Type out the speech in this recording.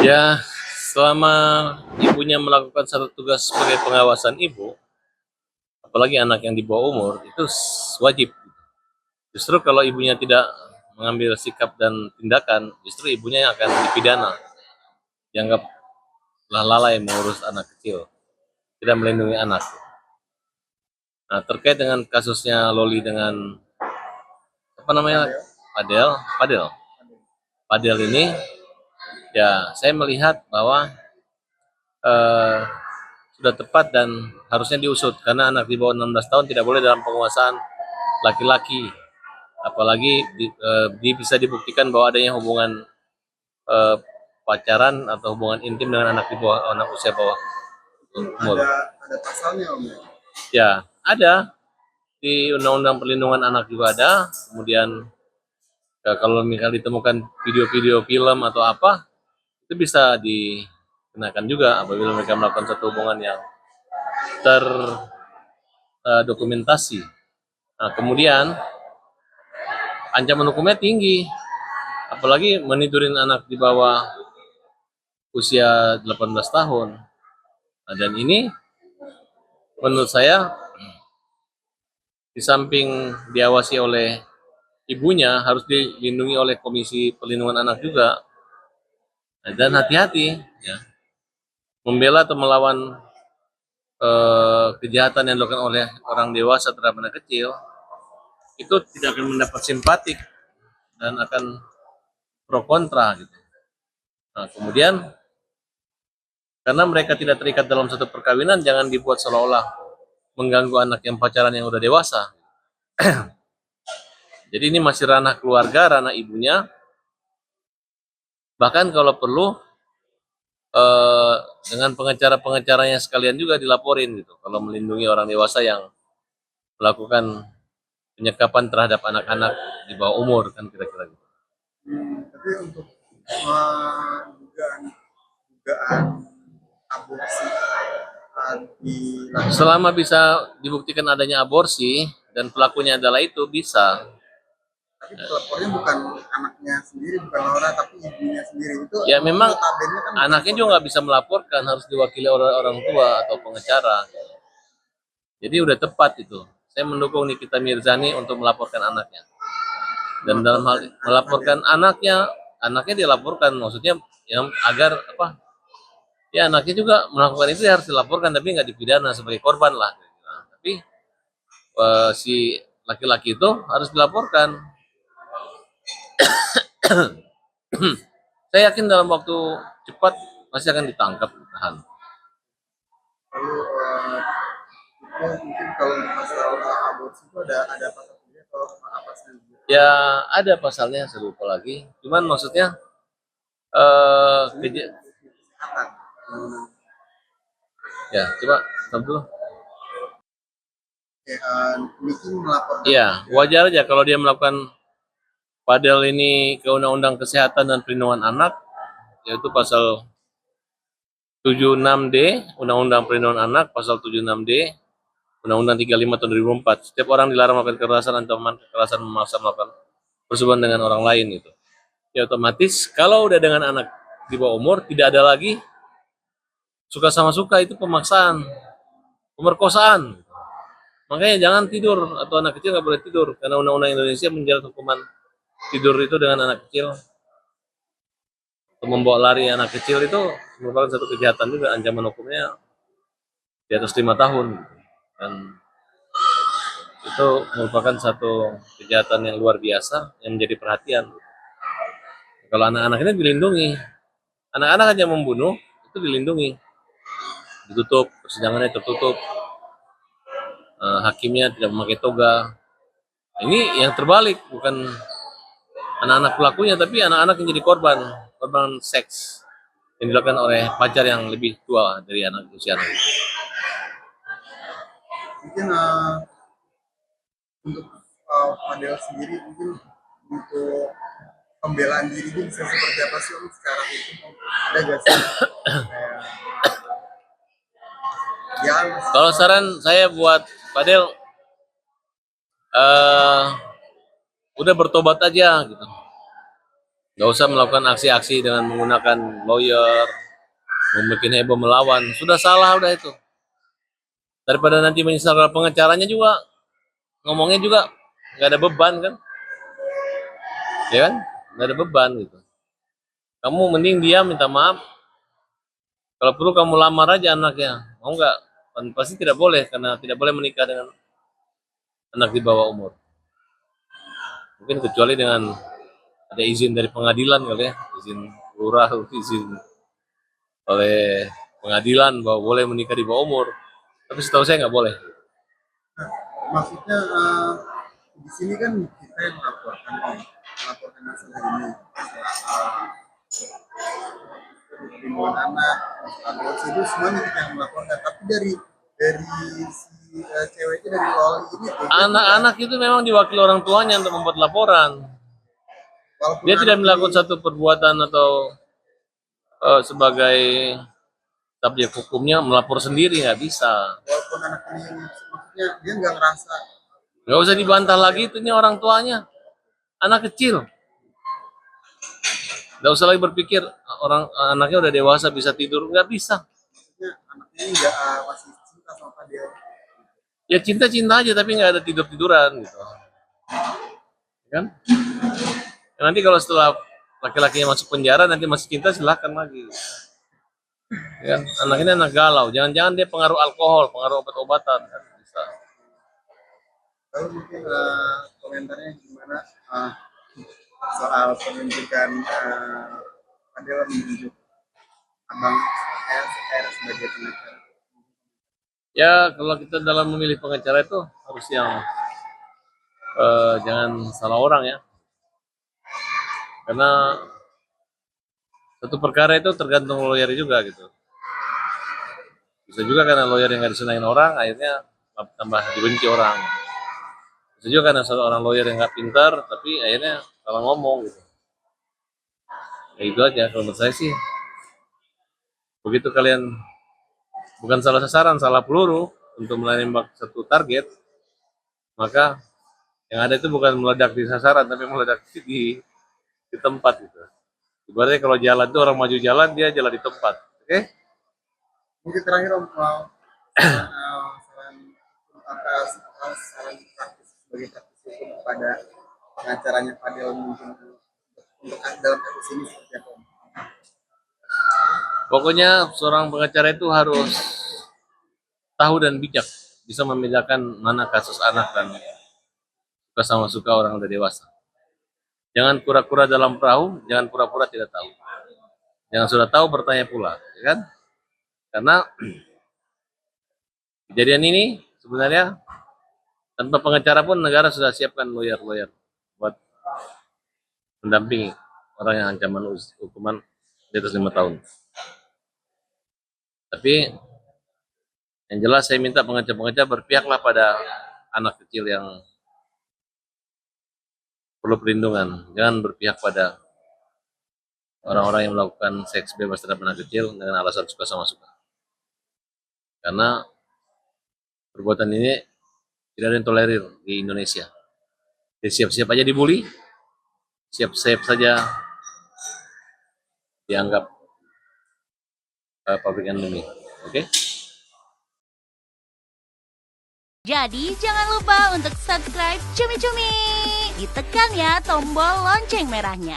Ya, selama ibunya melakukan satu tugas sebagai pengawasan ibu, apalagi anak yang di bawah umur, itu wajib. Justru kalau ibunya tidak mengambil sikap dan tindakan, justru ibunya yang akan dipidana. Dianggap lalai mengurus anak kecil, tidak melindungi anak. Nah, terkait dengan kasusnya Loli dengan apa namanya, Padel, Padel, Padel ini, ya saya melihat bahwa eh, sudah tepat dan harusnya diusut karena anak di bawah 16 tahun tidak boleh dalam penguasaan laki-laki, apalagi bisa dibuktikan bahwa adanya hubungan eh, pacaran atau hubungan intim dengan anak di bawah, anak usia bawah umur. Ada pasalnya Om ya? Ya, ada di Undang-Undang Perlindungan Anak juga ada. Kemudian kalau misalnya ditemukan video-video film atau apa, itu bisa dikenakan juga apabila mereka melakukan satu hubungan yang terdokumentasi. Nah, kemudian ancaman hukumnya tinggi, apalagi menidurin anak di bawah usia 18 tahun. Nah, dan ini menurut saya di samping diawasi oleh ibunya, harus dilindungi oleh Komisi Perlindungan Anak juga. Nah, dan hati-hati ya, membela atau melawan kejahatan yang dilakukan oleh orang dewasa terhadap anak kecil itu tidak akan mendapat simpatik dan akan pro kontra gitu. Nah, kemudian karena mereka tidak terikat dalam satu perkawinan, jangan dibuat seolah-olah mengganggu anak yang pacaran yang udah dewasa. Jadi ini masih ranah keluarga, ranah ibunya. Bahkan kalau perlu dengan pengacara-pengacaranya sekalian juga dilaporin gitu. Kalau melindungi orang dewasa yang melakukan penyekapan terhadap anak-anak di bawah umur kan kira-kira gitu. Tapi untuk dugaan dugaan aborsi Selama bisa dibuktikan adanya aborsi dan pelakunya adalah itu bisa. tapi pelapornya bukan anaknya sendiri, bukan Laura, tapi ibunya sendiri. Itu ya memang kan anaknya juga nggak bisa melaporkan, harus diwakili oleh orang tua atau pengacara. Jadi udah tepat itu. Saya mendukung Nikita Mirzani untuk melaporkan anaknya. Dan dalam hal melaporkan anaknya dilaporkan, maksudnya yang agar apa? Ya anaknya juga melakukan itu ya harus dilaporkan, tapi nggak dipidana sebagai korban lah. Nah, tapi si laki-laki itu harus dilaporkan. Saya yakin dalam waktu cepat pasti akan ditangkap, ditahan. Lalu mungkin kalau masalah aborsi itu ada pasal sendiri atau apa sendiri? Ya ada pasalnya, saya lupa lagi. Cuman maksudnya Kesehatan. ya coba stop dulu. Niki melaporkan. Iya, wajar aja kalau dia melakukan padel ini ke Undang-Undang Kesehatan dan Perlindungan Anak, yaitu pasal 76D, Undang-Undang Perlindungan Anak, pasal 76D, Undang-Undang 35 tahun 2004. Setiap orang dilarang melakukan kekerasan, ancaman kekerasan, memaksa melakukan persetubuhan dengan orang lain itu. Ya otomatis kalau udah dengan anak di bawah umur, tidak ada lagi suka sama suka, itu pemaksaan, pemerkosaan. Makanya jangan tidur, atau anak kecil nggak boleh tidur, karena Undang-Undang Indonesia menjerat hukuman tidur itu dengan anak kecil. Untuk membawa lari anak kecil itu merupakan satu kejahatan juga, ancaman hukumnya di atas 5 tahun. Dan itu merupakan satu kejahatan yang luar biasa yang menjadi perhatian. Kalau anak-anak ini dilindungi, anak-anak hanya membunuh itu dilindungi, ditutup, persidangannya tertutup, hakimnya tidak memakai toga. Ini yang terbalik, bukan anak-anak pelakunya, tapi anak-anak yang jadi korban seks yang dilakukan oleh pacar yang lebih tua dari anak usia anak. Mungkin untuk Fadel sendiri, mungkin untuk pembelaan diri itu bisa seperti apa sih Om secara hukum? Ada gak sih? Kalau saran saya buat Fadel, udah bertobat aja gitu. Nggak usah melakukan aksi-aksi dengan menggunakan lawyer, membuat heboh melawan. Sudah salah udah itu. Daripada nanti menyesal kalau pengacaranya juga ngomongnya juga nggak ada beban kan, ya kan? Nggak ada beban gitu. Kamu mending dia minta maaf. Kalau perlu kamu lamar aja anaknya, mau nggak? Kan pasti tidak boleh karena tidak boleh menikah dengan anak di bawah umur. Mungkin kecuali dengan ada izin dari pengadilan kali ya, izin lurah, izin oleh pengadilan bahwa boleh menikah di bawah umur. Tapi setahu saya nggak boleh. Nah, maksudnya di sini kan kita yang melaporkan nih, melaporkan masalah ini, masalah perlindungan anak, masalah aborsi itu semuanya kita yang melaporkan. Tapi dari si ceweknya dari Loli ini tuh, dia Anak-anak itu memang diwakili orang tuanya untuk membuat laporan. walaupun Dia tidak anak melakukan ini, satu perbuatan atau sebagai subjek hukumnya melapor sendiri, nggak bisa. walaupun anak ini maksudnya dia nggak ngerasa Nggak usah dibantah lagi, itu orang tuanya, anak kecil. Nggak usah lagi berpikir orang anaknya udah dewasa bisa tidur, nggak bisa. maksudnya anak ini nggak masih cinta sama dia. Ya cinta-cinta aja tapi nggak ada tidur-tiduran gitu, kan? Nanti kalau setelah laki-lakinya masuk penjara nanti masih cinta silahkan lagi. Ya, anak ini anak galau. Jangan-jangan dia pengaruh alkohol, pengaruh obat-obatan. Kan? Bisa. Lalu mungkin komentarnya gimana soal penunjukan Adela menunjuk Abang R sebagai pengacara. Ya kalau kita dalam memilih pengacara itu harus yang jangan salah orang ya. Karena satu perkara itu tergantung lawyer juga gitu. Bisa juga karena lawyer yang nggak disenangin orang, akhirnya tambah dibenci orang. Bisa juga karena seorang lawyer yang nggak pintar, tapi akhirnya salah ngomong gitu. Ya itu aja kalau menurut saya sih. Begitu kalian bukan salah sasaran, salah peluru untuk menembak satu target, maka yang ada itu bukan meledak di sasaran, tapi meledak di tempat gitu. Ibaratnya kalau jalan itu orang maju jalan, dia jalan di tempat. Oke? Mungkin terakhir Om saran praktis sebagai praktis hukum kepada pengacaranya Fadel mungkin untuk dalam kasus ini seperti apa Om? Pokoknya seorang pengacara itu harus tahu dan bijak, bisa membedakan mana kasus anak dan suka sama suka orang udah dewasa. Jangan pura-pura dalam perahu, jangan pura-pura tidak tahu. Jangan sudah tahu bertanya pula, ya kan? Karena kejadian ini sebenarnya tanpa pengacara pun negara sudah siapkan lawyer-lawyer buat mendampingi orang yang ancaman hukuman di atas 5 tahun. Tapi yang jelas saya minta pengacara-pengacara berpihaklah pada anak kecil yang perlu perlindungan. Jangan berpihak pada orang-orang yang melakukan seks bebas terhadap anak kecil dengan alasan suka sama suka. Karena perbuatan ini tidak ada yang tolerir di Indonesia. Jadi siap-siap aja dibully, siap-siap saja dianggap public enemy. Oke? Jadi jangan lupa untuk subscribe Cumi Cumi. Ditekan ya tombol lonceng merahnya.